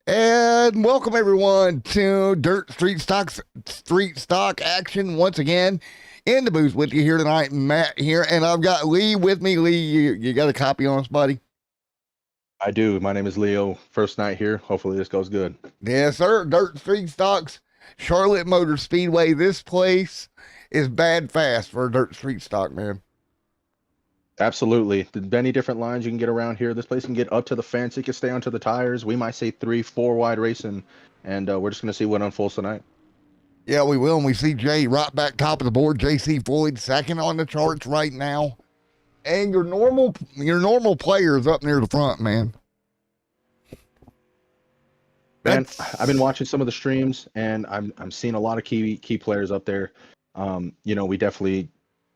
And welcome everyone to Street Stock action once again. In the booth with you here tonight, Matt here, and I've got Lee with me. Lee, you got a copy on us, buddy? I do. My name is Leo. First night here. Hopefully this goes good. Yes, sir. Dirt Street Stocks, Charlotte Motor Speedway. This place is bad fast for a Dirt Street Stock, man. Absolutely. The many different lines you can get around here. This place can get up to the fence. It can stay onto the tires. We might say 3, 4 wide racing, and we're just going to see what unfolds tonight. Yeah, we will. And we see Jay right back top of the board. JC Floyd second on the charts right now. And your normal players up near the front, man. Man, I've been watching some of the streams, and I'm seeing a lot of key players up there. We definitely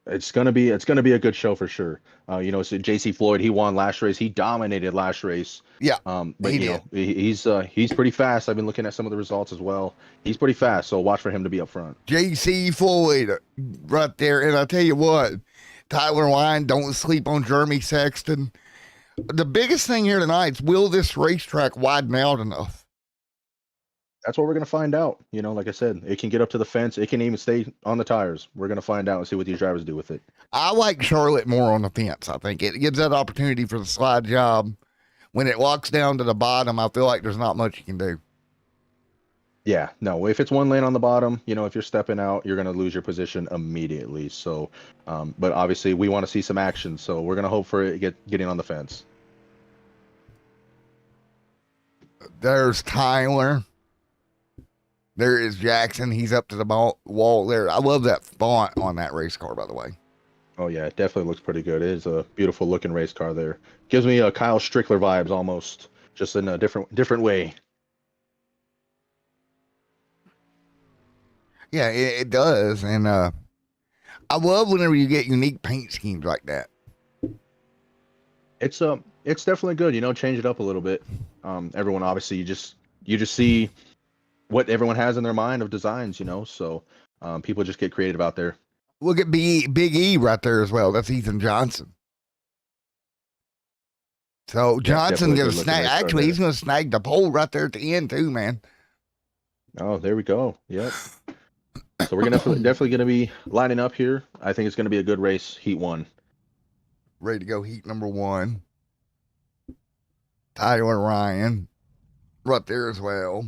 it's gonna be a good show for sure. So JC Floyd, he won last race. He dominated last race. Yeah, but he's pretty fast. I've been looking at some of the results as well. He's pretty fast, so watch for him to be up front. JC Floyd right there. And I tell you what, Tyler Line, don't sleep on Jeremy Sexton. The biggest thing here tonight is, will this racetrack widen out enough? That's what we're going to find out. Like I said, it can get up to the fence. It can even stay on the tires. We're going to find out and see what these drivers do with it. I like Charlotte more on the fence. I think it gives that opportunity for the slide job. When it locks down to the bottom, I feel like there's not much you can do. Yeah, no, if it's one lane on the bottom, if you're stepping out, you're going to lose your position immediately. So, but obviously we want to see some action. So we're going to hope for it getting on the fence. There's Tyler. There is Jackson. He's up to the wall there. I love that font on that race car, by the way. Oh, yeah, it definitely looks pretty good. It is a beautiful looking race car there. Gives me a Kyle Strickler vibes almost, just in a different way. Yeah, it does. And I love whenever you get unique paint schemes like that. It's definitely good, change it up a little bit. Everyone, obviously, you just see what everyone has in their mind of designs, so people just get creative out there. Look at Big E right there as well. That's Ethan Johnson. So Johnson gonna snag. Actually, he's gonna snag the pole right there at the end too, man. Oh, there we go. Yep. So we're definitely gonna be lining up here. I think it's gonna be a good race. Heat 1. Ready to go. Heat number 1. Tyler Ryan, right there as well.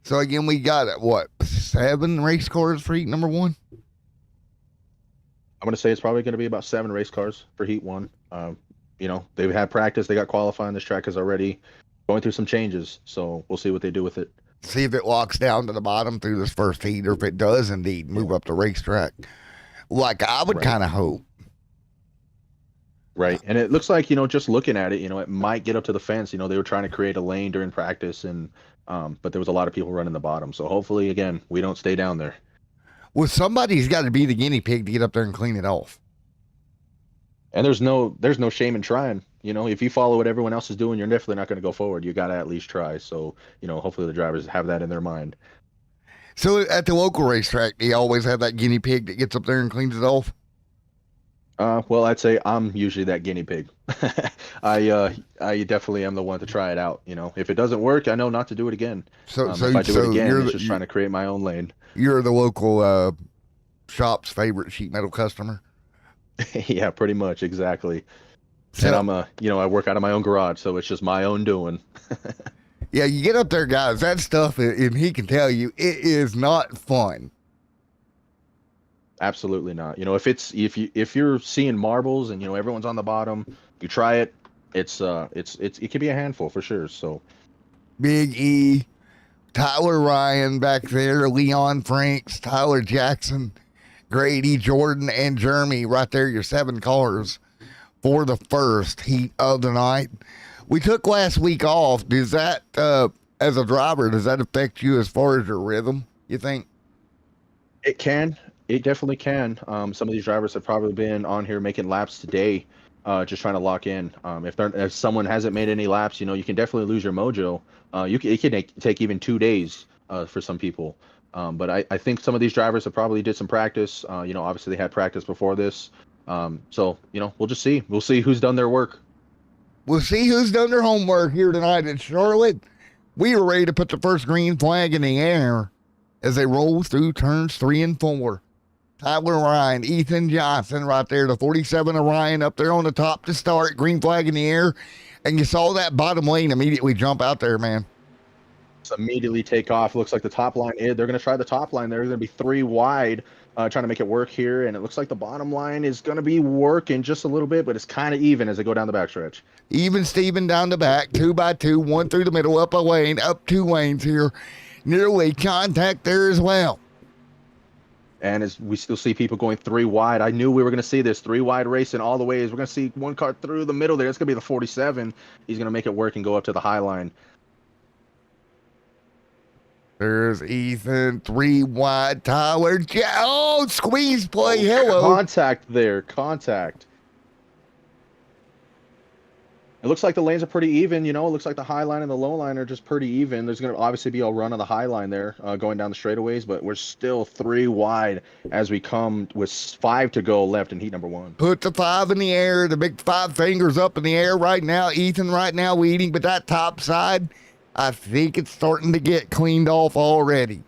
So again, we got 7 race cars for heat number 1? I'm going to say it's probably going to be about 7 race cars for heat 1. They've had practice. They got qualifying. This track is already going through some changes. So we'll see what they do with it. See if it locks down to the bottom through this first heat, or if it does indeed move up the racetrack. Like I would kind of hope. Right. And it looks like, just looking at it, it might get up to the fence. They were trying to create a lane during practice, and but there was a lot of people running the bottom. So hopefully, again, we don't stay down there. Well, somebody's got to be the guinea pig to get up there and clean it off. And there's no shame in trying. If you follow what everyone else is doing, you're definitely not going to go forward. You got to at least try. So, hopefully the drivers have that in their mind. So at the local racetrack, do you always have that guinea pig that gets up there and cleans it off? Well, I'd say I'm usually that guinea pig. I definitely am the one to try it out. If it doesn't work, I know not to do it again. So if I do it again, it's just trying to create my own lane. You're the local shop's favorite sheet metal customer. Yeah, pretty much, exactly. So, and I'm I work out of my own garage, so it's just my own doing. Yeah, you get up there, guys. That stuff, and he can tell you, it is not fun. Absolutely not. If you're seeing marbles and everyone's on the bottom, you try it. It can be a handful for sure. So, Big E, Tyler Ryan back there, Leon Franks, Tyler Jackson, Grady Jordan, and Jeremy right there. Your 7 cars for the first heat of the night. We took last week off. Does that, as a driver, does that affect you as far as your rhythm, you think? It can. It definitely can. Some of these drivers have probably been on here making laps today, just trying to lock in. If someone hasn't made any laps, you can definitely lose your mojo. It can take even 2 days for some people. But I think some of these drivers have probably did some practice. Obviously they had practice before this. So, we'll just see. We'll see who's done their work. We'll see who's done their homework here tonight in Charlotte. We are ready to put the first green flag in the air as they roll through turns 3 and 4. Tyler Ryan, Ethan Johnson right there, the 47 of Ryan up there on the top to start. Green flag in the air. And you saw that bottom lane immediately jump out there, man. Just immediately take off. Looks like the top line, they're going to try the top line. They're going to be 3 wide, trying to make it work here. And it looks like the bottom line is going to be working just a little bit, but it's kind of even as they go down the backstretch. Even Steven down the back, 2 by 2, 1 through the middle, up a lane, up 2 lanes here. Nearly contact there as well. And as we still see people going 3 wide, I knew we were going to see this 3 wide racing all the way. As we're going to see one car through the middle there. It's going to be the 47. He's going to make it work and go up to the high line. There's Ethan, 3 wide. Tyler, squeeze play. Hello. Contact there. Contact. It looks like the lanes are pretty even. It looks like the high line and the low line are just pretty even. There's going to obviously be a run on the high line there going down the straightaways, but we're still 3 wide as we come with 5 to go left in heat number 1. Put the 5 in the air, the big 5 fingers up in the air right now. Ethan right now leading, but that top side, I think it's starting to get cleaned off already.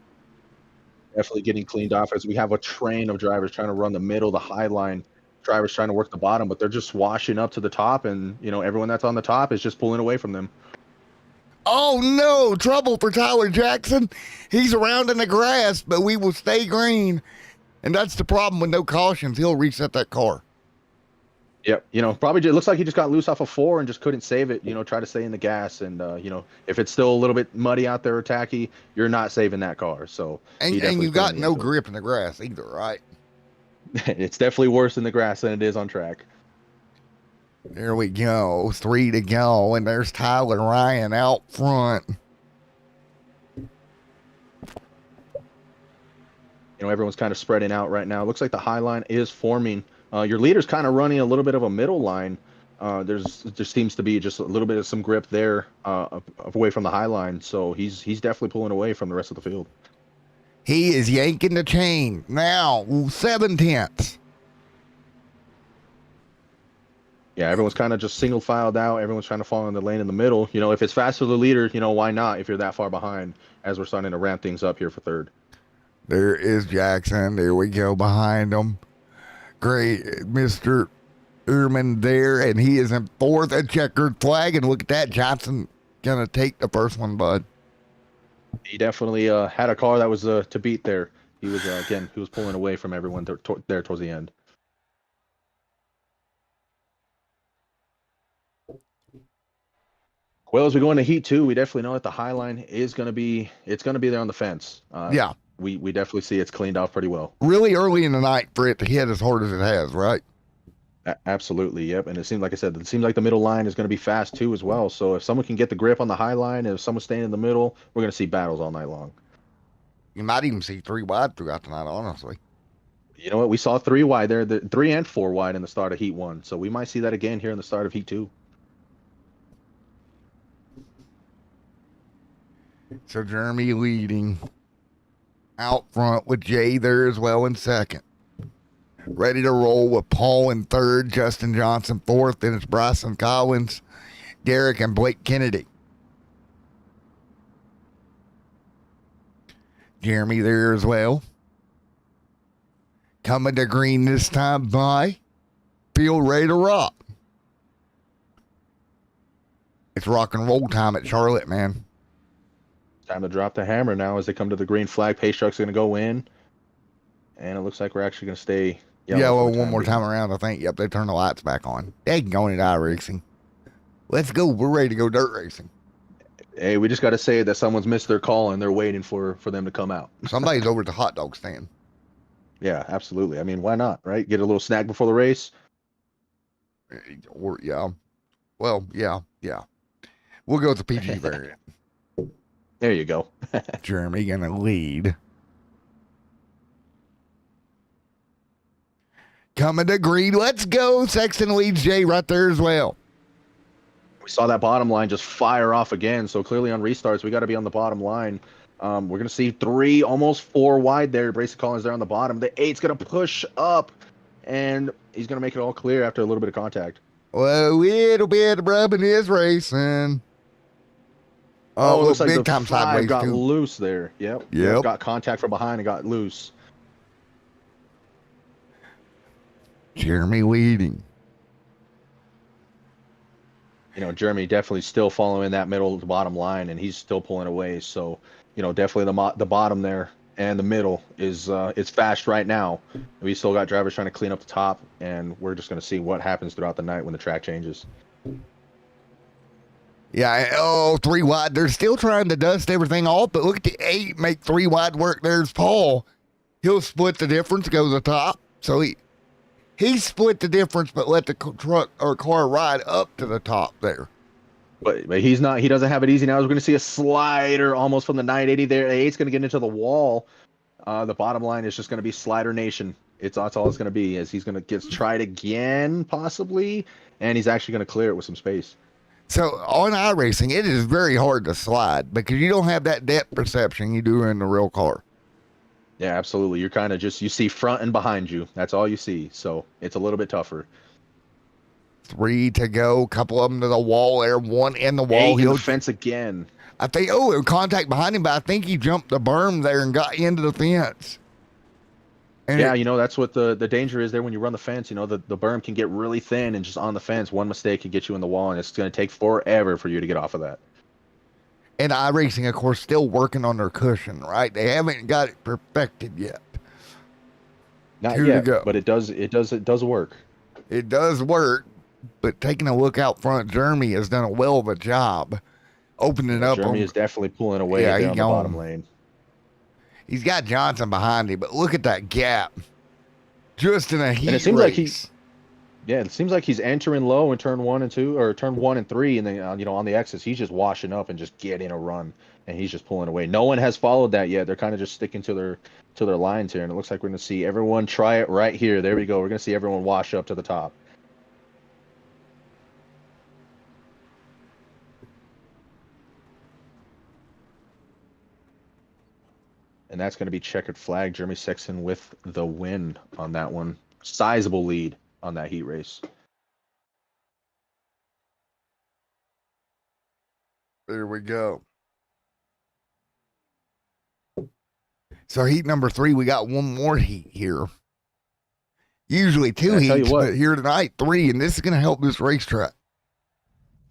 Definitely getting cleaned off as we have a train of drivers trying to run the middle, the high line. Drivers trying to work the bottom, but they're just washing up to the top, and everyone that's on the top is just pulling away from them. Oh no, trouble for Tyler Jackson. He's around in the grass, but we will stay green. And that's the problem with no cautions. He'll reset that car. Yep, probably it looks like he just got loose off of 4 and just couldn't save it. Try to stay in the gas, and if it's still a little bit muddy out there or tacky, you're not saving that car. So and you got no grip in the grass either, right? It's definitely worse in the grass than it is on track. There we go. 3 to go. And there's Tyler Ryan out front. Everyone's kind of spreading out right now. It looks like the high line is forming. Your leader's kind of running a little bit of a middle line. There seems to be just a little bit of some grip there away from the high line. So he's definitely pulling away from the rest of the field. He is yanking the chain. Now, 7/10. Yeah, everyone's kind of just single filed out. Everyone's trying to fall in the lane in the middle. If it's faster the leader, why not if you're that far behind as we're starting to ramp things up here for 3rd. There is Jackson. There we go behind him. Great, Mr. Ehrman there, and he is in 4th, a checkered flag. And look at that, Johnson going to take the first one, bud. He definitely had a car that was to beat there. He was, he was pulling away from everyone there towards the end. Well, as we go into heat 2, we definitely know that the high line is going to be there on the fence. Yeah. We definitely see it's cleaned off pretty well. Really early in the night for it to hit as hard as it has, right? Absolutely, yep. And it seems like the middle line is going to be fast too as well. So if someone can get the grip on the high line, if someone's staying in the middle, we're going to see battles all night long. You might even see 3 wide throughout the night, honestly. You know what? We saw 3 wide there, 3 and 4 wide in the start of heat 1. So we might see that again here in the start of heat 2. So Jeremy leading out front with Jay there as well in 2nd. Ready to roll with Paul in 3rd, Justin Johnson 4th, then it's Bryson Collins, Derek, and Blake Kennedy. Jeremy there as well. Coming to green this time by Field ready to rock. It's rock and roll time at Charlotte, man. Time to drop the hammer now as they come to the green flag. Pace truck's going to go in. And it looks like we're actually going to stay yellow one more time around, I think. Yep, they turn the lights back on. They can go into iRacing. Let's go. We're ready to go dirt racing. Hey, we just got to say that someone's missed their call and they're waiting for them to come out. Somebody's over at the hot dog stand. Yeah, absolutely. I mean, why not, right? Get a little snack before the race. Or, yeah. Well, yeah. We'll go with the PG variant. There you go. Jeremy going to lead. Coming to green. Let's go. Sexton leads Jay right there as well. We saw that bottom line just fire off again. So clearly on restarts, we got to be on the bottom line. We're going to see 3, almost 4 wide there. Brayson Collins there on the bottom. The 8's going to push up. and he's going to make it all clear after a little bit of contact. Well, a little bit of rubbing is racing. Oh, it looks like big the time 5 sideways got too. loose there. Yep. Got contact from behind and got loose. Jeremy leading. Jeremy definitely still following that middle to bottom line, and he's still pulling away. So, definitely the bottom there and the middle is it's fast right now. We still got drivers trying to clean up the top, and we're just going to see what happens throughout the night when the track changes. Yeah, 3 wide. They're still trying to dust everything off, but look at the 8 make 3 wide work. There's Paul. He'll split the difference, go to the top. So he split the difference, but let the truck or car ride up to the top there. But he's not. He doesn't have it easy now. We're going to see a slider almost from the 980 there. The 8's going to get into the wall. The bottom line is just going to be Slider Nation. That's all it's going to be. Is he's going to get tried again possibly, and he's actually going to clear it with some space. So on iRacing, it is very hard to slide because you don't have that depth perception you do in the real car. Yeah, absolutely. You're kind of you see front and behind you. That's all you see. So it's a little bit tougher. 3 to go. Couple of them to the wall there. 1 in the wall. He'll fence again. I think, contact behind him, but I think he jumped the berm there and got into the fence. And yeah, that's what the danger is there when you run the fence. The berm can get really thin and just on the fence. One mistake can get you in the wall, and it's going to take forever for you to get off of that. And iRacing, of course, still working on their cushion, right? They haven't got it perfected yet. Not yet, but it does work. It does work, but taking a look out front, Jeremy has done a well of a job opening up. Jeremy is definitely pulling away down the bottom lane. He's got Johnson behind him, but look at that gap. Just in a heat race. It seems like he's entering low in turn 1 and 2, or turn 1 and 3, and then on the exits he's just washing up and just getting a run, and he's just pulling away. No one has followed that yet. They're kind of just sticking to their lines here, and it looks like we're going to see everyone try it right here. There we go. We're going to see everyone wash up to the top. And that's going to be checkered flag. Jeremy Sexton with the win on that one. Sizable lead on that heat race. There we go. So heat number 3, we got one more heat here. Usually 2 heats, but here tonight 3, and this is going to help this racetrack.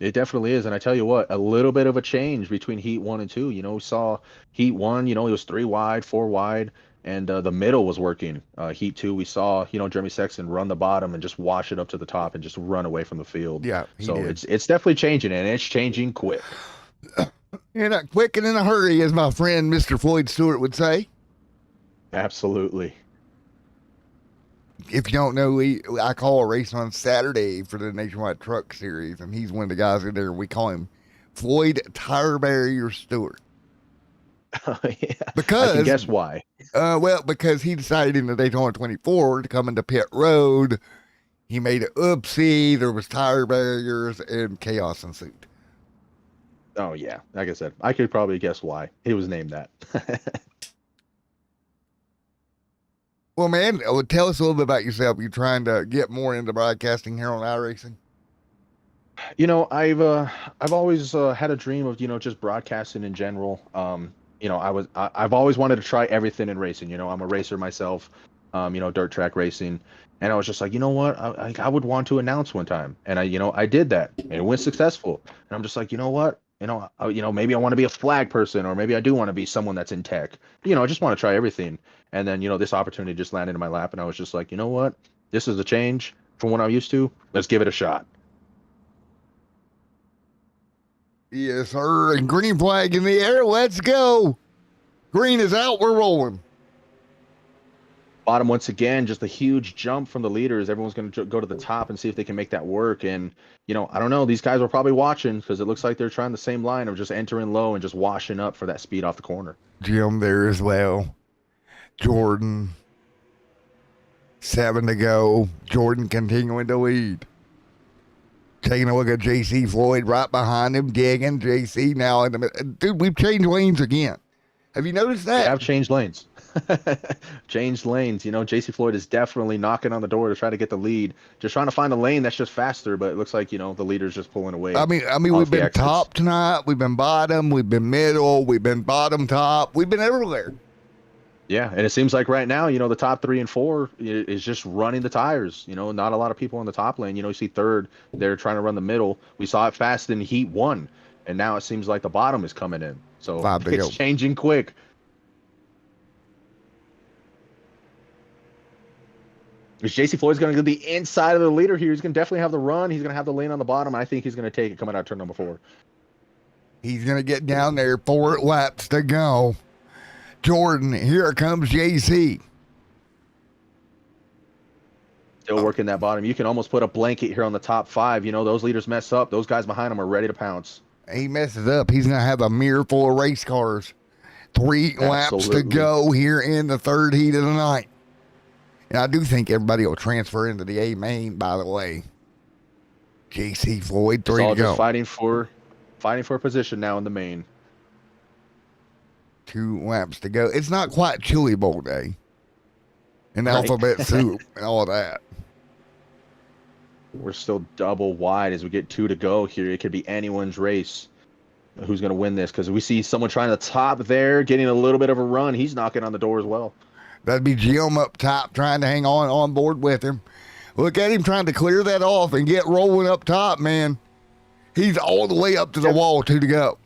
It definitely is, and I tell you what, a little bit of a change between heat 1 and 2. We saw heat 1, it was 3 wide, 4 wide, and the middle was working. Heat 2, we saw, Jeremy Sexton run the bottom and just wash it up to the top and just run away from the field. Yeah, so it's definitely changing, and it's changing quick. In a quick and in a hurry, as my friend Mr. Floyd Stewart would say. Absolutely. If you don't know, I call a race on Saturday for the Nationwide Truck Series, and he's one of the guys in there. We call him Floyd Tire Barrier Stewart. Oh, yeah. Because I can guess why. Because he decided in the Daytona 24 to come into pit road. He made an oopsie. There was tire barriers and chaos ensued. Oh yeah, like I said, I could probably guess why he was named that. Well, man, tell us a little bit about yourself. You're trying to get more into broadcasting here on iRacing. I've always had a dream of just broadcasting in general. I've always wanted to try everything in racing. I'm a racer myself. Dirt track racing, and I was just like, you know what, I would want to announce one time, and I did that, and it went successful. And I'm just like, you know what, maybe I want to be a flag person, or maybe I do want to be someone that's in tech. I just want to try everything. And then, this opportunity just landed in my lap, and I was just like, you know what? This is a change from what I'm used to. Let's give it a shot. Yes, sir. And green flag in the air. Let's go. Green is out. We're rolling. Bottom once again, just a huge jump from the leaders. Everyone's going to go to the top and see if they can make that work. And, I don't know. These guys are probably watching because it looks like they're trying the same line of just entering low and just washing up for that speed off the corner. Jim there as well. Jordan. 7 to go. Jordan continuing to lead. Taking a look at JC Floyd right behind him, digging. JC now in the middle. Dude, we've changed lanes again. Have you noticed that? They have changed lanes. Change lanes. JC Floyd is definitely knocking on the door to try to get the lead. Just trying to find a lane that's just faster, but it looks like, the leader's just pulling away We've off the been exits. top tonight. We've been bottom. We've been middle. We've been bottom top. We've been everywhere. Yeah, and it seems like right now, the top 3 and 4 is just running the tires. Not a lot of people in the top lane. You see third, they're trying to run the middle. We saw it fast in Heat 1, and now it seems like the bottom is coming in. So it's changing quick. Is JC Floyd's going to the inside of the leader here? He's going to definitely have the run. He's going to have the lane on the bottom. I think he's going to take it coming out turn number 4. He's going to get down there. 4 laps to go. Jordan, here comes JC. Still working that bottom. You can almost put a blanket here on the top 5. Those leaders mess up. Those guys behind them are ready to pounce. He messes up. He's going to have a mirror full of race cars. 3 laps to go here in the third heat of the night. And I do think everybody will transfer into the A main, by the way. JC Floyd, 3 to go. Just fighting for position now in the main. 2 laps to go. It's not quite Chili Bowl day. And alphabet soup and all that. We're still double wide as we get 2 to go here. It could be anyone's race. Who's going to win this? Because we see someone trying to top there, getting a little bit of a run. He's knocking on the door as well. That'd be Jim up top trying to hang on board with him. Look at him trying to clear that off and get rolling up top, man. He's all the way up to the wall, 2 to go.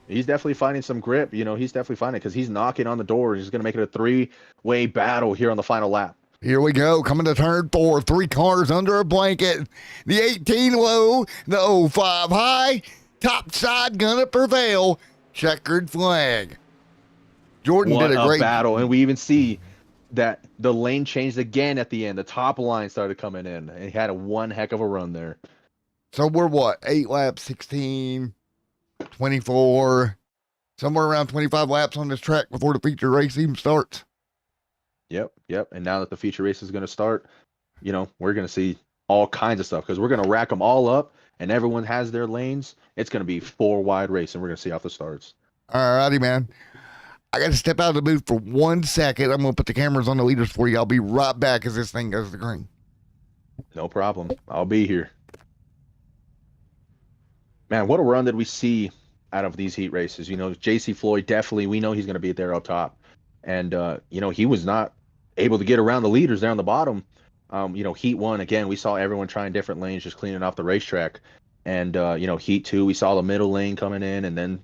He's definitely finding some grip. He's definitely finding it because he's knocking on the door. He's going to make it a 3-way battle here on the final lap. Here we go. Coming to turn 4. 3 cars under a blanket. The 18 low, the 05 high. Top side gonna prevail. Checkered flag. Jordan did a great battle, and we even see that the lane changed again at the end. The top line started coming in, and he had one heck of a run there. So we're what? 8 laps, 16, 24, somewhere around 25 laps on this track before the feature race even starts. Yep. And now that the feature race is going to start, we're going to see all kinds of stuff because we're going to rack them all up, and everyone has their lanes. It's going to be 4-wide race, and we're going to see how this starts. All righty, man. I got to step out of the booth for 1 second. I'm going to put the cameras on the leaders for you. I'll be right back as this thing goes to green. No problem. I'll be here. Man, what a run did we see out of these heat races. JC Floyd, definitely, we know he's going to be there up top. And, he was not able to get around the leaders there on the bottom. Heat 1, again, we saw everyone trying different lanes, just cleaning off the racetrack. And, Heat 2, we saw the middle lane coming in. And then,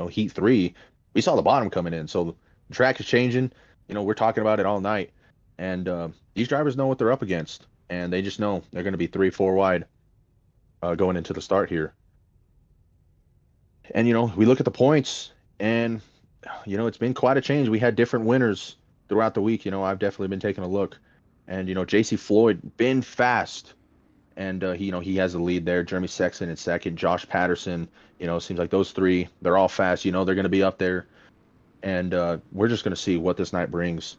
Heat 3, we saw the bottom coming in. So the track is changing. We're talking about it all night. And these drivers know what they're up against. And they just know they're going to be 3-4 wide going into the start here. And, we look at the points, and, it's been quite a change. We had different winners throughout the week. I've definitely been taking a look. And, JC Floyd, been fast. And, he has the lead there. Jeremy Sexton in second. Josh Patterson, it seems like those 3, they're all fast. They're going to be up there. And we're just going to see what this night brings.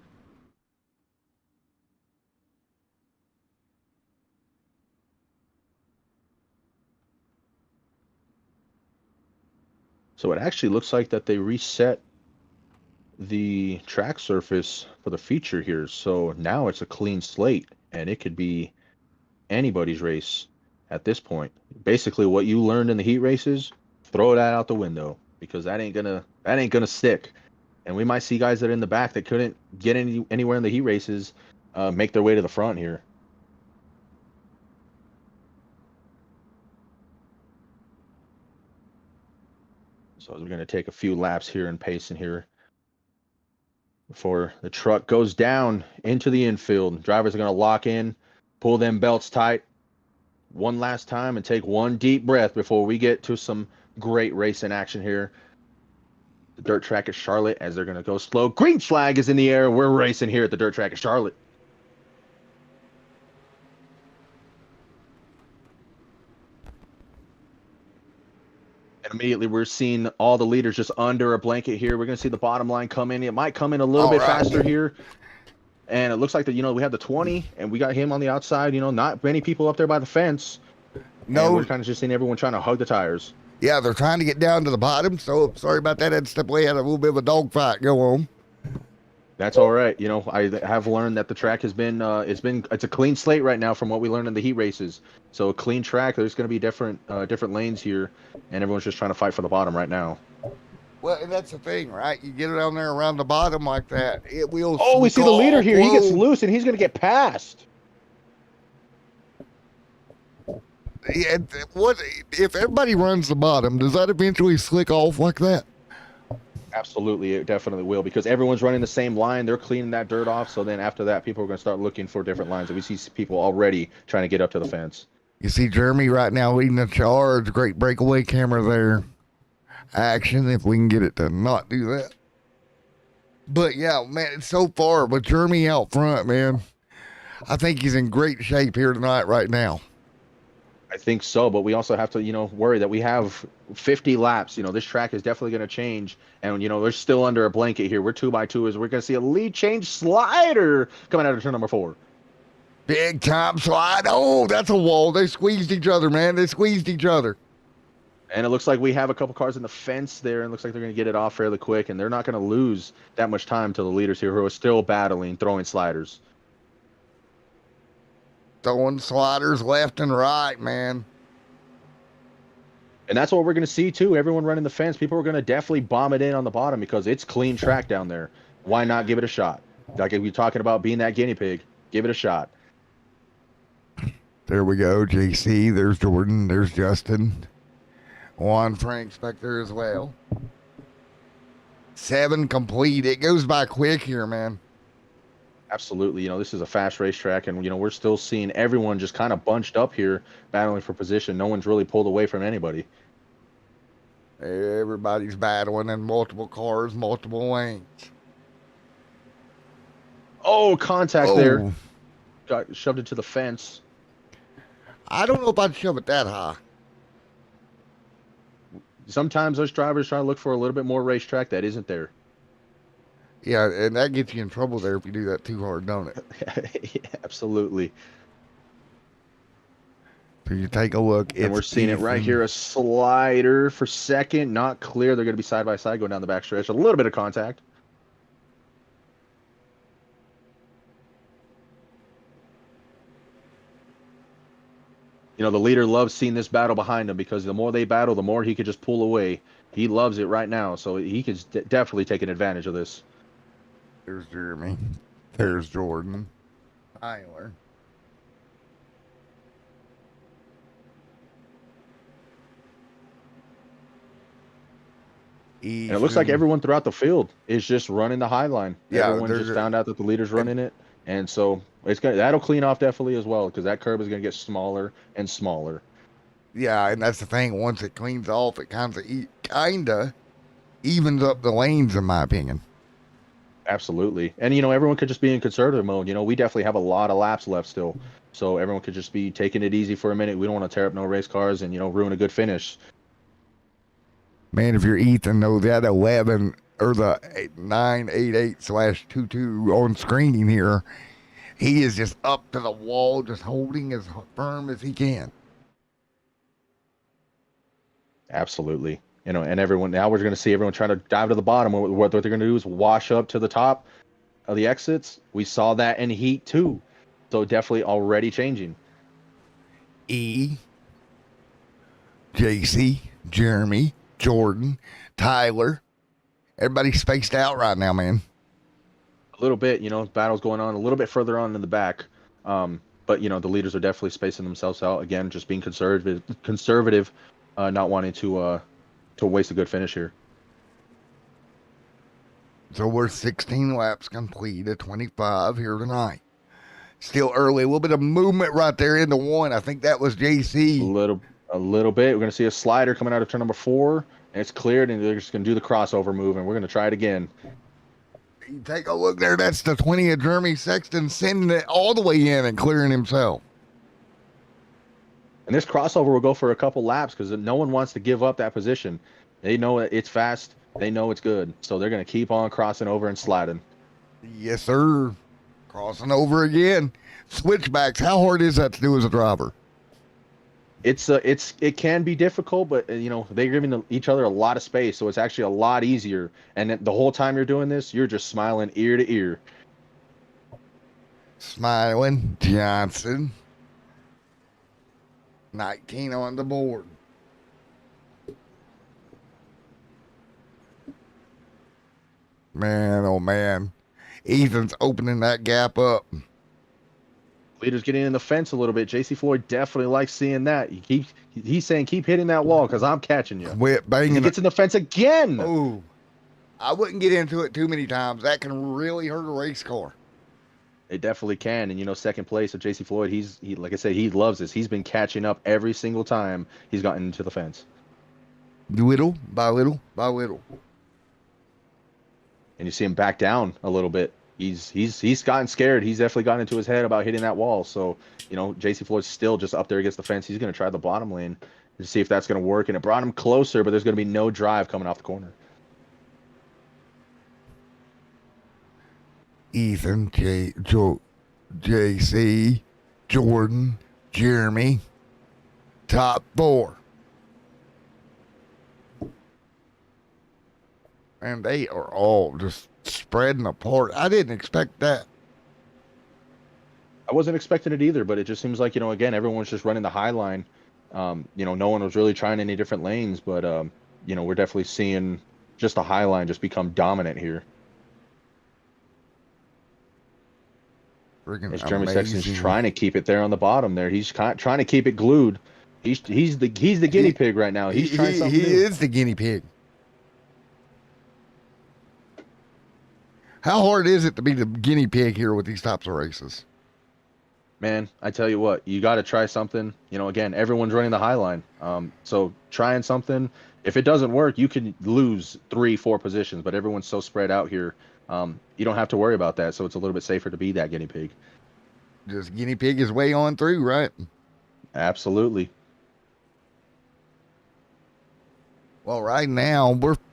So it actually looks like that they reset the track surface for the feature here. So now it's a clean slate, and it could be anybody's race at this point. Basically, what you learned in the heat races, throw that out the window because that ain't gonna stick. And we might see guys that are in the back that couldn't get anywhere in the heat races make their way to the front here. So we're going to take a few laps here and pace in here before the truck goes down into the infield. Drivers are going to lock in, pull them belts tight one last time, and take one deep breath before we get to some great racing action here. The dirt track at Charlotte as they're going to go slow. Green flag is in the air. We're racing here at the dirt track at Charlotte. And immediately we're seeing all the leaders just under a blanket here. We're going to see the bottom line come in. It might come in a little bit faster here. And it looks like that, we have the 20, and we got him on the outside. Not many people up there by the fence. No. And we're kind of just seeing everyone trying to hug the tires. Yeah, they're trying to get down to the bottom. So sorry about that. I had to step away. Had a little bit of a dogfight go on. That's all right. I have learned that the track has been it's a clean slate right now from what we learned in the heat races. So a clean track. There's going to be different lanes here, and everyone's just trying to fight for the bottom right now. Well, and that's the thing, right? You get it on there around the bottom like that, it will. Oh, we see the leader here. He gets Whoa. loose, and he's going to get passed. Yeah, what if everybody runs the bottom? Does that eventually slick off like that? Absolutely, it definitely will, because everyone's running the same line. They're cleaning that dirt off. So then after that, people are going to start looking for different lines. And we see people already trying to get up to the fence. You see Jeremy right now leading the charge. Great breakaway camera there. Action if we can get it to not do that. But yeah, man, so far with Jeremy out front, man, I think he's in great shape here tonight right now. I think so, but we also have to, worry that we have 50 laps. This track is definitely going to change, and we're still under a blanket here. We're 2x2 as we're going to see a lead change slider coming out of turn number 4. Big time slide. Oh, that's a wall. They squeezed each other, man. They squeezed each other. And it looks like we have a couple cars in the fence there, and it looks like they're going to get it off fairly quick, and they're not going to lose that much time to the leaders here who are still battling, throwing sliders. Throwing sliders left and right, man. And that's what we're going to see, too. Everyone running the fence, people are going to definitely bomb it in on the bottom because it's clean track down there. Why not give it a shot? Like we're talking about being that guinea pig, give it a shot. There we go, JC. There's Jordan. There's Justin. Juan Frank's back there as well. 7 complete. It goes by quick here, man. Absolutely. This is a fast racetrack, and, we're still seeing everyone just kind of bunched up here, battling for position. No one's really pulled away from anybody. Everybody's battling in multiple cars, multiple lanes. Oh, contact there. Got shoved into the fence. I don't know if I'd shove it that high. Sometimes those drivers try to look for a little bit more racetrack that isn't there. Yeah, and that gets you in trouble there if you do that too hard, don't it? Yeah, absolutely. So you take a look. And we're seeing it right here. A slider for second. Not clear. They're going to be side by side going down the backstretch. A little bit of contact. The leader loves seeing this battle behind him because the more they battle, the more he could just pull away. He loves it right now, so he could definitely take an advantage of this. There's Jeremy. There's Jordan. Tyler. And it looks like everyone throughout the field is just running the high line. Yeah, everyone just found out that the leader's running it, and so that'll clean off definitely as well because that curb is going to get smaller and smaller. Yeah, and that's the thing. Once it cleans off, it kind of evens up the lanes, in my opinion. Absolutely. And, everyone could just be in conservative mode. We definitely have a lot of laps left still. So everyone could just be taking it easy for a minute. We don't want to tear up no race cars and, ruin a good finish. Man, if you're Ethan, though, that 11 or the 988/22 on screen here, he is just up to the wall, just holding as firm as he can. Absolutely. And everyone, now we're going to see everyone trying to dive to the bottom. What they're going to do is wash up to the top of the exits. We saw that in heat too. So definitely already changing. JC, Jeremy, Jordan, Tyler. Everybody's spaced out right now, man. A little bit, battles going on a little bit further on in the back. But, the leaders are definitely spacing themselves out. Again, just being conservative, not wanting to waste a good finish here. So we're 16 laps complete at 25 here tonight. Still early. A little bit of movement right there into one. I think that was JC. A little bit. We're going to see a slider coming out of turn number 4. And it's cleared, and they're just going to do the crossover move, and we're going to try it again. You take a look there. That's the 20 of Jeremy Sexton sending it all the way in and clearing himself. And this crossover will go for a couple laps because no one wants to give up that position. They know it's fast. They know it's good. So they're going to keep on crossing over and sliding. Yes, sir. Crossing over again. Switchbacks. How hard is that to do as a driver? It can be difficult, but they're giving each other a lot of space, so it's actually a lot easier. And the whole time you're doing this, you're just smiling ear to ear. Smiling Johnson. 19 on the board. Man, oh man. Ethan's opening that gap up. Leader's getting in the fence a little bit. JC Floyd definitely likes seeing that. He's saying keep hitting that wall because I'm catching you. Quit banging. He gets in the fence again. Oh, I wouldn't get into it too many times. That can really hurt a race car. It definitely can. And second place of JC Floyd, he like I said, he loves this. He's been catching up every single time he's gotten into the fence. Little by little by little. And you see him back down a little bit. He's gotten scared. He's definitely gotten into his head about hitting that wall. So, JC Floyd's still just up there against the fence. He's going to try the bottom lane to see if that's going to work. And it brought him closer, but there's going to be no drive coming off the corner. Ethan, JC, Jordan, Jeremy, top four. And they are all just spreading apart. I didn't expect that. I wasn't expecting it either, but it just seems like, again, everyone's just running the high line. No one was really trying any different lanes, but, we're definitely seeing just the high line just become dominant here. Freaking As Jeremy amazing. Sexton's trying to keep it there on the bottom there. He's trying to keep it glued. He's the guinea pig right now. He's trying something new. He is the guinea pig. How hard is it to be the guinea pig here with these types of races? Man, I tell you what, you got to try something. Again, everyone's running the high line. So trying something, if it doesn't work, you can lose 3-4 positions, but everyone's so spread out here. You don't have to worry about that. So it's a little bit safer to be that guinea pig. Just guinea pig his way on through, right? Absolutely. Well, right now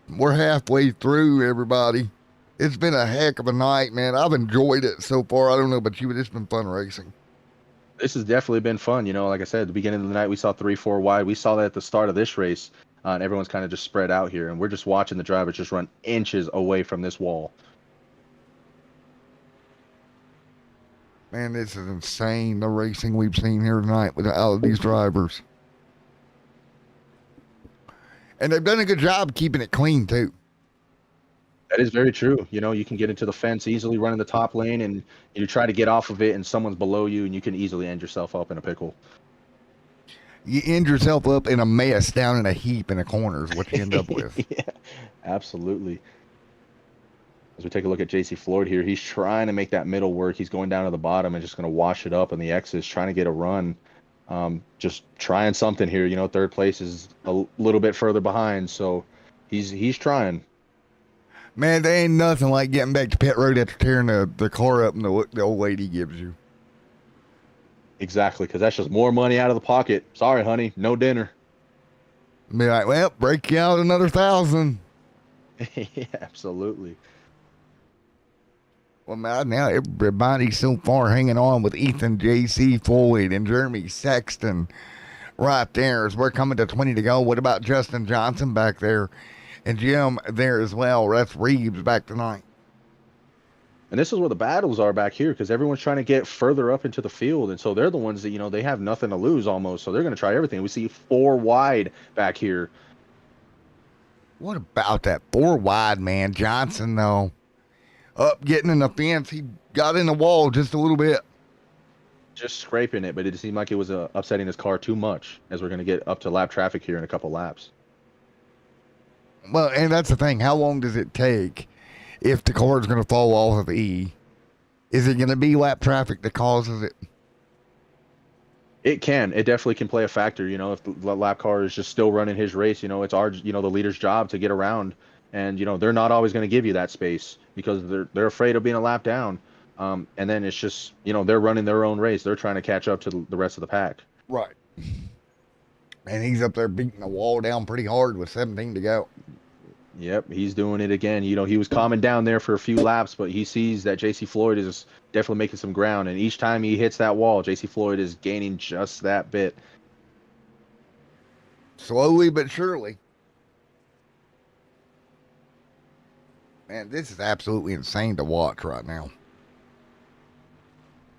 we're halfway through, everybody. It's been a heck of a night, man. I've enjoyed it so far. I don't know about you, but it's been fun racing. This has definitely been fun. Like I said, at the beginning of the night, we saw 3-4 wide. We saw that at the start of this race, and everyone's kind of just spread out here. And we're just watching the drivers just run inches away from this wall. Man, this is insane, the racing we've seen here tonight with all of these drivers. And they've done a good job keeping it clean, too. That is very true. You can get into the fence easily, running the top lane, and you try to get off of it, and someone's below you, and you can easily end yourself up in a pickle. You end yourself up in a mess down in a heap in a corner is what you end up with. Yeah, absolutely. As we take a look at JC Floyd here, he's trying to make that middle work. He's going down to the bottom and just going to wash it up in the X's, trying to get a run. Just trying something here. Third place is a little bit further behind, so he's trying. Man, there ain't nothing like getting back to pit road after tearing the car up and the old lady gives you. Exactly, because that's just more money out of the pocket. Sorry, honey, no dinner. Be like, well, break you out another 1,000. Yeah, absolutely. Well, man, now everybody's so far hanging on with Ethan, JC Floyd, and Jeremy Sexton right there as we're coming to 20 to go. What about Justin Johnson back there? And Jim there as well. That's Reeves back tonight. And this is where the battles are back here because everyone's trying to get further up into the field. And so they're the ones that, they have nothing to lose almost. So they're going to try everything. We see 4 wide back here. What about that 4 wide, man? Johnson, though, up getting in the fence. He got in the wall just a little bit. Just scraping it, but it seemed like it was upsetting his car too much as we're going to get up to lap traffic here in a couple laps. Well, and that's the thing. How long does it take if the car is going to fall off of E? Is it going to be lap traffic that causes it? It can. It definitely can play a factor. If the lap car is just still running his race, it's our, the leader's job to get around. And, they're not always going to give you that space because they're afraid of being a lap down. And then it's just, they're running their own race. They're trying to catch up to the rest of the pack. Right. And he's up there beating the wall down pretty hard with 17 to go. Yep, he's doing it again. He was calming down there for a few laps, but he sees that JC Floyd is definitely making some ground. And each time he hits that wall, JC Floyd is gaining just that bit. Slowly but surely. Man, this is absolutely insane to watch right now.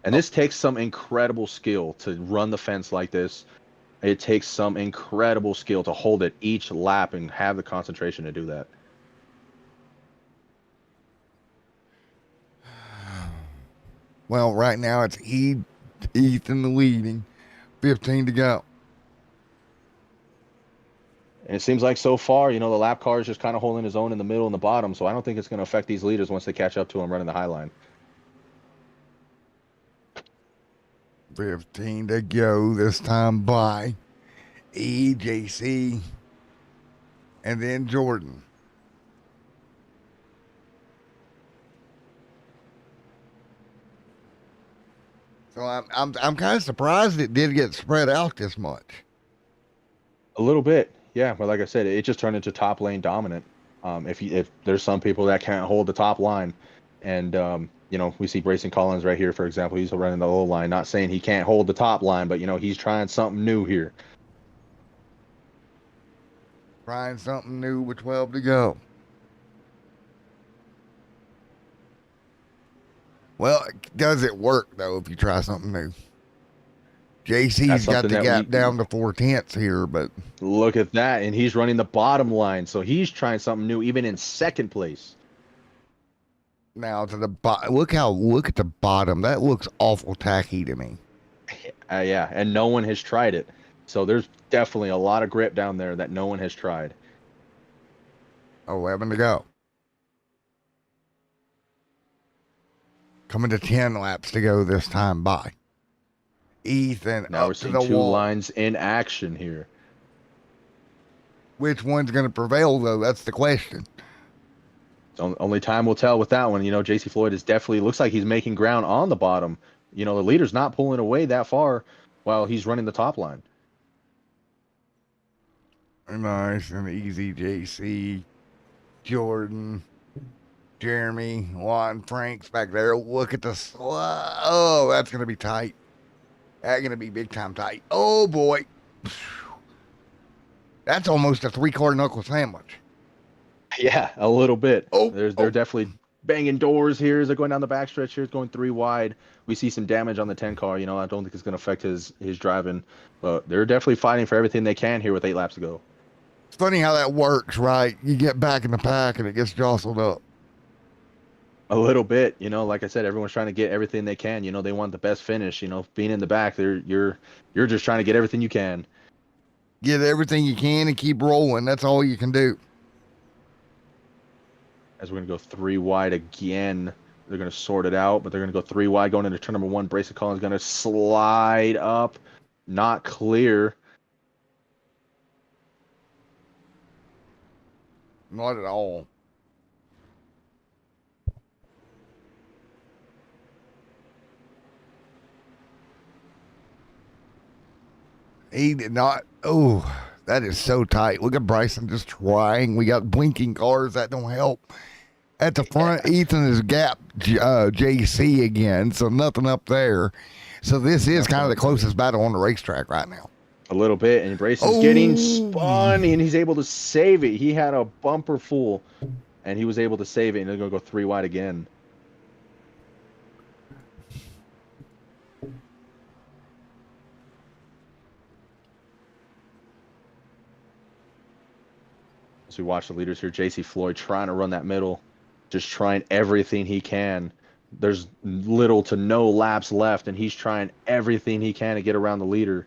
And this takes some incredible skill to run the fence like this. It takes some incredible skill to hold it each lap and have the concentration to do that. Well, right now it's Ethan leading, 15 to go. And it seems like so far, the lap car is just kind of holding his own in the middle and the bottom. So I don't think it's going to affect these leaders once they catch up to him running the high line. 15 to go this time by EJC and then Jordan. So I'm kind of surprised it did get spread out this much. A little bit, yeah. But like I said, it just turned into top lane dominant. If there's some people that can't hold the top line, and we see Brayson Collins right here, for example, he's running the low line. Not saying he can't hold the top line, but he's trying something new here. Trying something new with 12 to go. Well, does it work though if you try something new? JC's got the gap down to 4/10 here, but look at that, and he's running the bottom line, so he's trying something new, even in second place. Now to the bottom. Look at the bottom. That looks awful tacky to me. Yeah, and no one has tried it, so there's definitely a lot of grip down there that no one has tried. 11 to go. Coming to 10 laps to go this time by Ethan. Now we're seeing two lines in action here. Which one's going to prevail, though? That's the question. Only time will tell with that one. JC Floyd is definitely looks like he's making ground on the bottom. The leader's not pulling away that far while he's running the top line. Nice and easy, JC, Jordan, Jeremy, Juan, Frank's back there. Look at the oh, that's going to be tight. That's going to be big time tight. Oh, boy. That's almost a 3-car knuckle sandwich. Yeah, a little bit. They're definitely banging doors here as they're going down the backstretch here. It's going 3 wide. We see some damage on the 10 car. I don't think it's going to affect his driving. But they're definitely fighting for everything they can here with 8 laps to go. It's funny how that works, right? You get back in the pack and it gets jostled up. A little bit, like I said, everyone's trying to get everything they can. They want the best finish. Being in the back, you're just trying to get everything you can. Get everything you can and keep rolling. That's all you can do. As we're going to go 3 wide again. They're going to sort it out, but they're going to go 3 wide going into turn number 1. Brayson Collins going to slide up. Not clear. Not at all. He did not. Oh, that is so tight. Look at Bryson just trying. We got blinking cars. That don't help. At the front, Ethan is gap JC again, so nothing up there. So this is kind of the closest battle on the racetrack right now. A little bit, and Brayson's getting spun, and he's able to save it. He had a bumper full, and he was able to save it, and they're going to go 3 wide again. As we watch the leaders here, JC Floyd trying to run that middle, just trying everything he can. There's little to no laps left, and he's trying everything he can to get around the leader.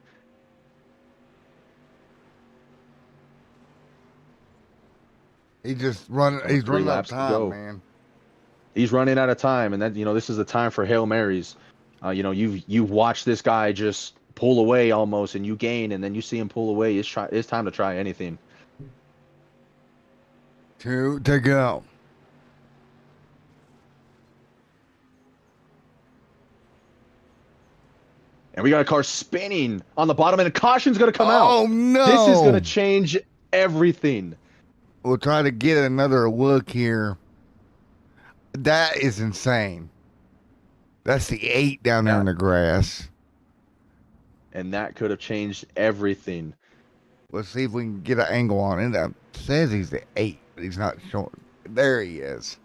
He's running out of time, man. He's running out of time, and that this is the time for Hail Marys. You've watched this guy just pull away almost, and you gain, and then you see him pull away. It's time to try anything. 2 to go. And we got a car spinning on the bottom, and a caution's going to come out. Oh, no. This is going to change everything. We'll try to get another look here. That is insane. That's the 8 down there in the grass. And that could have changed everything. Let's see if we can get an angle on it. It says he's at 8, but he's not showing. There he is.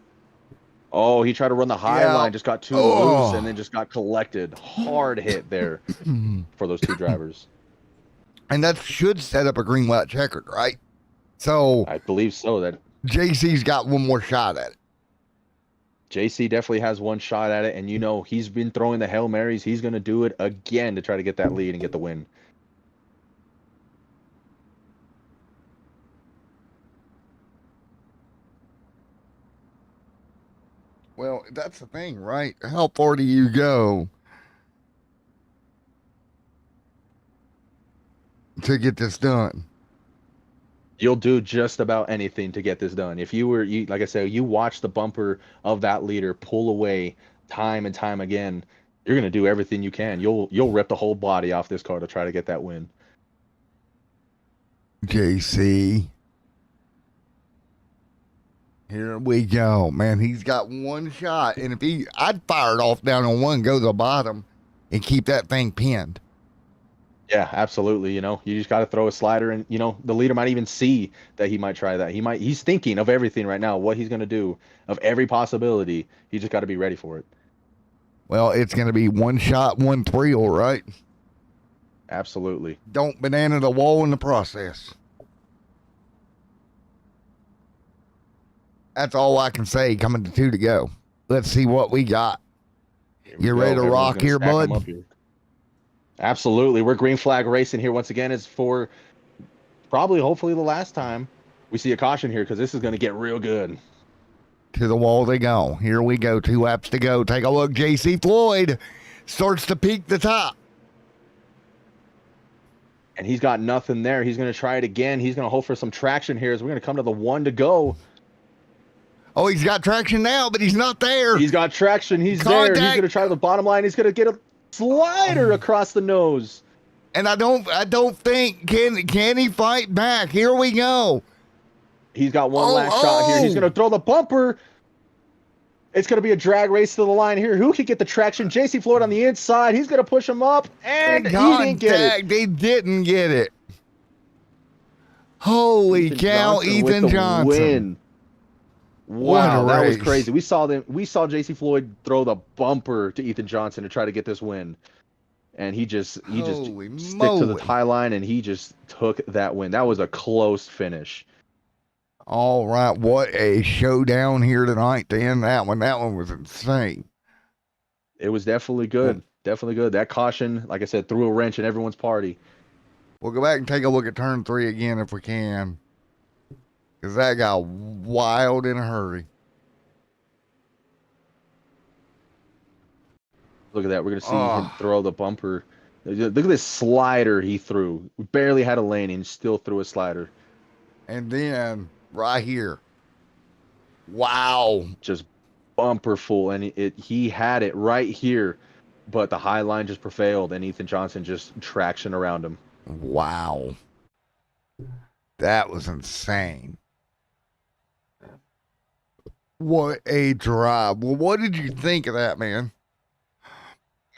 Oh, he tried to run the high Yeah. line, just got too loose, and then just got collected. Hard hit there for those two drivers. And that should set up a green white checkered, right? So I believe so. That JC's got one more shot at it. JC definitely has one shot at it, and you know he's been throwing the Hail Marys. He's going to do it again to try to get that lead and get the win. Well, that's the thing, right? How far do you go to get this done? You'll do just about anything to get this done. If you were, like I said, you watch the bumper of that leader pull away time and time again, you're going to do everything you can. You'll rip the whole body off this car to try to get that win. JC. Here we go. Man, he's got one shot. And if I'd fire it off down on one, go to the bottom, and keep that thing pinned. Yeah, absolutely. You know, you just got to throw a slider, and you know the leader might even see that he might try that. He's thinking of everything right now, what he's going to do, of every possibility. He just got to be ready for it. Well, it's going to be one shot, one thrill, right? Absolutely. Don't banana the wall in the process. That's all I can say coming to 2 to go. Let's see what we got. You ready to rock here, bud? Absolutely. We're green flag racing here once again. It's for probably, hopefully, the last time we see a caution here, because this is going to get real good. To the wall they go. Here we go. 2 laps to go. Take a look. JC Floyd starts to peak the top. And he's got nothing there. He's going to try it again. He's going to hope for some traction here as we're going to come to the 1 to go. Oh, he's got traction now, but he's not there. He's got traction. He's there. He's going to try the bottom line. He's going to get a slider across the nose. And I don't think can he fight back? Here we go. He's got one last shot here. He's going to throw the bumper. It's going to be a drag race to the line here. Who can get the traction? JC Floyd on the inside. He's going to push him up, and he didn't get it. They didn't get it. Holy cow, Ethan Johnson. Win. Wow, that was crazy. We saw JC Floyd throw the bumper to Ethan Johnson to try to get this win. And he just stick to the tie line, and he just took that win. That was a close finish. All right, what a showdown here tonight to end that one. That one was insane. It was definitely good. Definitely good. That caution, like I said, threw a wrench in everyone's party. We'll go back and take a look at turn 3 again if we can, because that got wild in a hurry. Look at that. We're going to see him throw the bumper. Look at this slider he threw. We barely had a lane, and still threw a slider. And then right here. Wow. Just bumper full. And he had it right here, but the high line just prevailed, and Ethan Johnson just traction around him. Wow. That was insane. What a drive. Well, what did you think of that, man?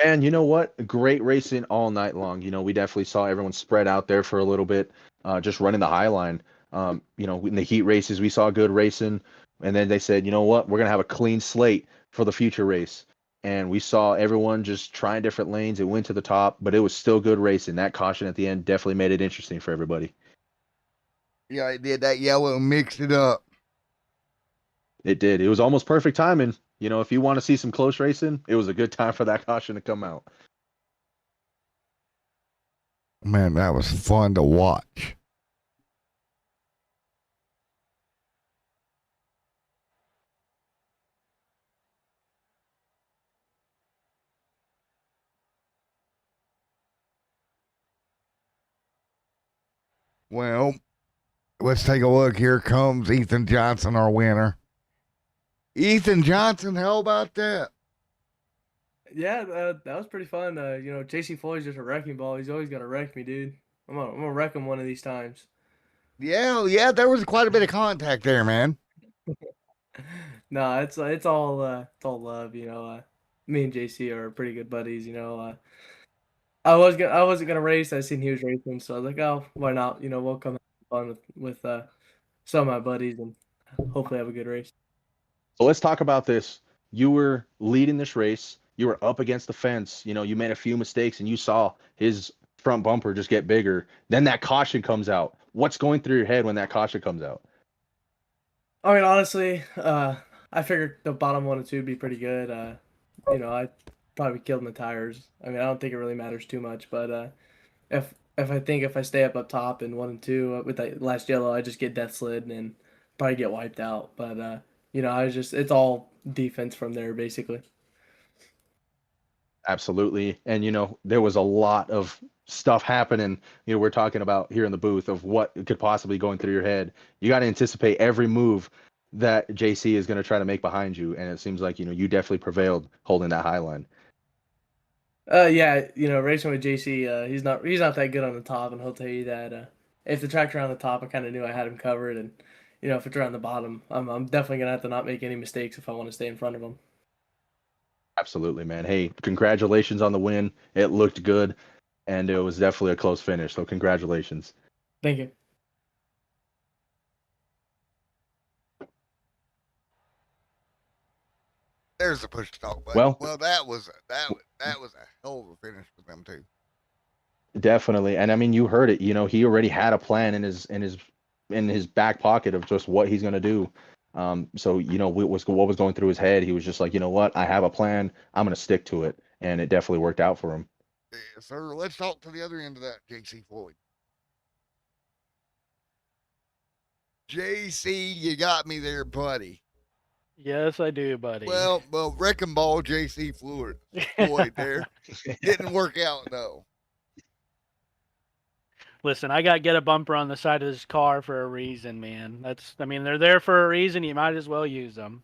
Man, you know what? Great racing all night long. You know, we definitely saw everyone spread out there for a little bit, just running the high line. You know, in the heat races, we saw good racing. And then they said, you know what? We're going to have a clean slate for the future race. And we saw everyone just trying different lanes. It went to the top, but it was still good racing. That caution at the end definitely made it interesting for everybody. Yeah, it did. That yellow mixed it up. It did. It was almost perfect timing. You know, if you want to see some close racing, it was a good time for that caution to come out. Man, that was fun to watch. Well, let's take a look. Here comes Ethan Johnson, our winner. Ethan Johnson, how about that? Yeah, that was pretty fun. You know, JC Floyd's just a wrecking ball. He's always gonna wreck me, dude. I'm gonna wreck him one of these times. Yeah, there was quite a bit of contact there, man. No, it's all love. You know, me and JC are pretty good buddies. You know, I wasn't gonna race. I seen he was racing, so I was like, oh, why not? You know, we'll come have fun with some of my buddies and hopefully have a good race. So let's talk about this. You were leading this race. You were up against the fence. You know, you made a few mistakes and you saw his front bumper just get bigger. Then that caution comes out. What's going through your head when that caution comes out? I mean, honestly, I figured the bottom 1 and 2 would be pretty good. You know, I probably killed my tires. I mean, I don't think it really matters too much, but if I stay up top in 1 and 2 with that last yellow, I just get death slid and probably get wiped out. But you know, it's all defense from there basically. Absolutely. And, you know, there was a lot of stuff happening. You know, we're talking about here in the booth of what could possibly going through your head. You got to anticipate every move that JC is going to try to make behind you. And it seems like, you know, you definitely prevailed holding that high line. Yeah, you know, racing with JC, he's not that good on the top, and he'll tell you that if the track's around the top, I kind of knew I had him covered, and you know, if it's around the bottom, I'm definitely gonna have to not make any mistakes if I want to stay in front of him. Absolutely, man. Hey, congratulations on the win. It looked good, and it was definitely a close finish. So, congratulations. Thank you. There's the push to talk button. Well, Well, that was a hell of a finish for them too. definitely. And I mean, you heard it. You know, he already had a plan in his back pocket of just what he's going to do. So you know, what was going through his head. He was just like, you know what, I have a plan. I'm going to stick to it, and it definitely worked out for him. Yes, sir. Let's talk to the other end of that, JC Floyd. JC, you got me there, buddy. Yes, I do, buddy. Well, wrecking ball, JC Floyd there. Didn't work out though. Listen, I got to get a bumper on the side of this car for a reason, man. I mean, they're there for a reason. You might as well use them.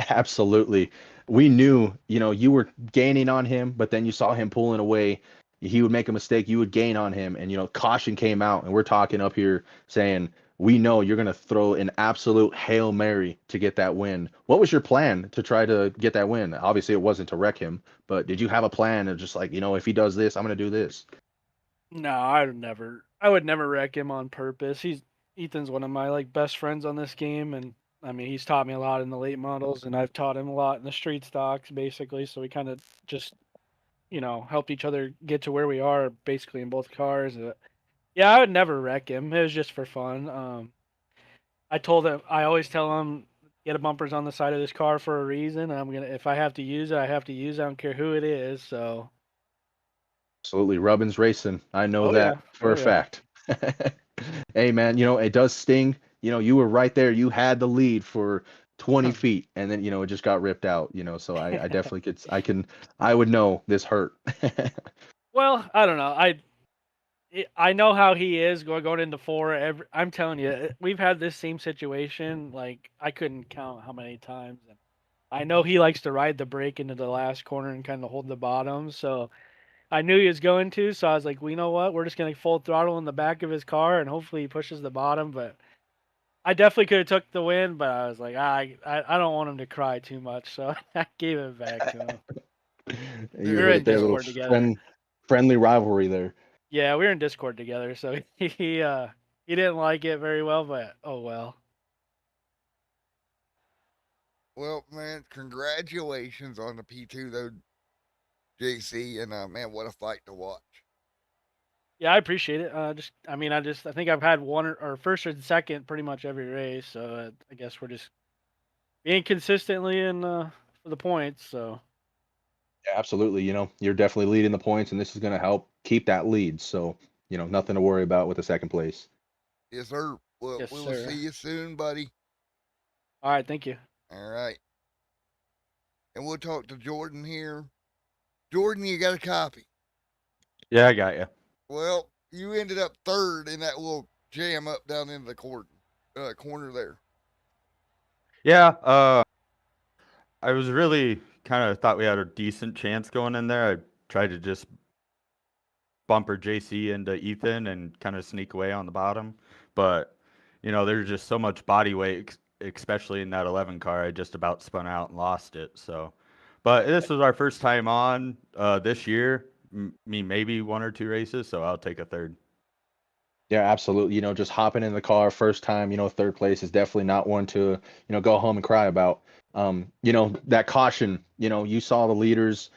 Absolutely. We knew, you know, you were gaining on him, but then you saw him pulling away. He would make a mistake, you would gain on him, and you know, caution came out, and we're talking up here saying, we know you're going to throw an absolute Hail Mary to get that win. What was your plan to try to get that win? Obviously, it wasn't to wreck him, but did you have a plan of just like, you know, if he does this, I'm going to do this? No, I would never wreck him on purpose. Ethan's one of my like best friends on this game, and I mean, he's taught me a lot in the late models, and I've taught him a lot in the street stocks, basically. So we kind of just, you know, helped each other get to where we are, basically in both cars. Yeah, I would never wreck him. It was just for fun. I always tell him, get a bumpers on the side of this car for a reason. If I have to use it, I have to use it. I don't care who it is. So. Absolutely. Rubbin's racing. I know Oh that yeah. for a fact. Hey, man, you know, it does sting. You know, you were right there. You had the lead for 20 feet, and then, you know, it just got ripped out, you know, so I definitely I would know this hurt. Well, I don't know. I know how he is going into four. I'm telling you, we've had this same situation. Like I couldn't count how many times. And I know he likes to ride the brake into the last corner and kind of hold the bottom. So I knew he was going to. So I was like, well, you know what? We're just gonna full throttle in the back of his car, and hopefully he pushes the bottom. But I definitely could have took the win, but I was like, I don't want him to cry too much, so I gave it back to him. You We're heard in it there, little Discord together. friendly rivalry there. Yeah, we were in Discord together, so he didn't like it very well, but oh well. Well, man, congratulations on the P2 though, JC, and man, what a fight to watch. Yeah, I appreciate it. I think I've had one or first or second pretty much every race, so I guess we're just being consistently in for the points. So Yeah, absolutely. You know, you're definitely leading the points, and this is going to help keep that lead. So, you know, nothing to worry about with the second place. Yes, sir. Well, yes, we'll sir. see you soon, buddy. All right, thank you. All right. And we'll talk to Jordan here. Jordan, you got a copy. Yeah, I got you. Well, you ended up third in that little jam up down into the corner there. Yeah, I was really kind of thought we had a decent chance going in there. I tried to just bumper JC into Ethan and kind of sneak away on the bottom, but you know, there's just so much body weight, especially in that 11 car. I just about spun out and lost it. So, but this was our first time on this year. me maybe 1 or 2 races, so I'll take a third. Yeah, absolutely. Just hopping in the car first time, third place is definitely not one to, go home and cry about. That caution, you saw the leaders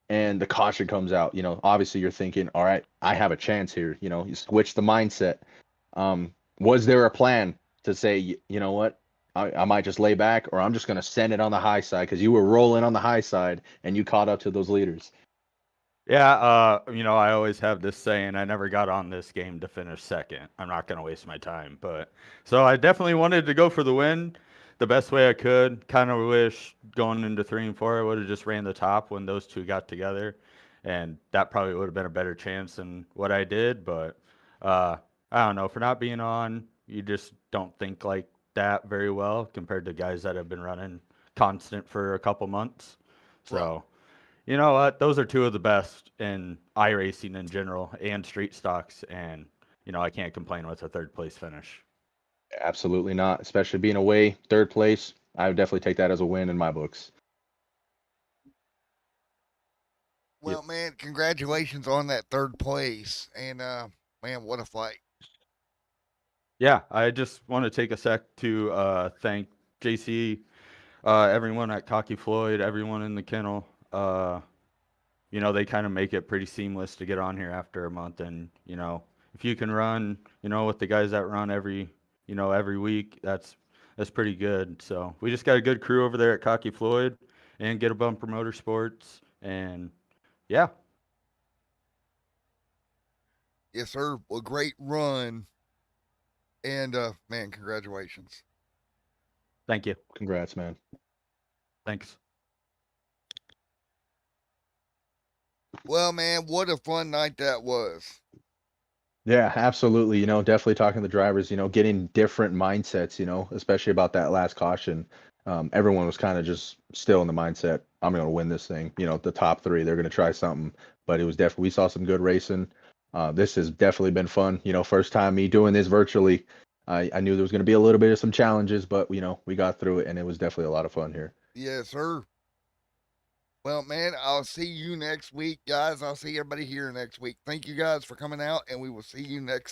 and the caution comes out. Obviously you're thinking, all right, I have a chance here. You switch the mindset. Was there a plan to say, you know what, I might just lay back, or I'm just going to send it on the high side, because you were rolling on the high side and you caught up to those leaders? Yeah, I always have this saying, I never got on this game to finish second. I'm not going to waste my time. But so I definitely wanted to go for the win the best way I could. Kind of wish going into 3 and 4, I would have just ran the top when those two got together. And that probably would have been a better chance than what I did. But I don't know. For not being on, you just don't think like that very well compared to guys that have been running constant for a couple months. So. You know what? Those are two of the best in iRacing in general and street stocks, and I can't complain with a third place finish. Absolutely not, especially being away third place. I would definitely take that as a win in my books. Well, man, congratulations on that third place. And, man, what a fight. Yeah, I just want to take a sec to thank JC, everyone at Cocky Floyd, everyone in the kennel. They kind of make it pretty seamless to get on here after a month. And, if you can run, with the guys that run every week, that's pretty good. So we just got a good crew over there at Cocky Floyd and Get a Bumper Motorsports. And yeah. Yes, sir. A great run. And, man, congratulations. Thank you. Congrats, man. Thanks. Well, man, what a fun night that was. Yeah, absolutely. Definitely talking to the drivers, getting different mindsets, especially about that last caution. Everyone was kind of just still in the mindset, I'm going to win this thing. The top 3, they're going to try something. But it was definitely, we saw some good racing. This has definitely been fun. First time me doing this virtually. I knew there was going to be a little bit of some challenges, but, we got through it, and it was definitely a lot of fun here. Yes, sir. Well, man, I'll see you next week, guys. I'll see everybody here next week. Thank you guys for coming out, and we will see you next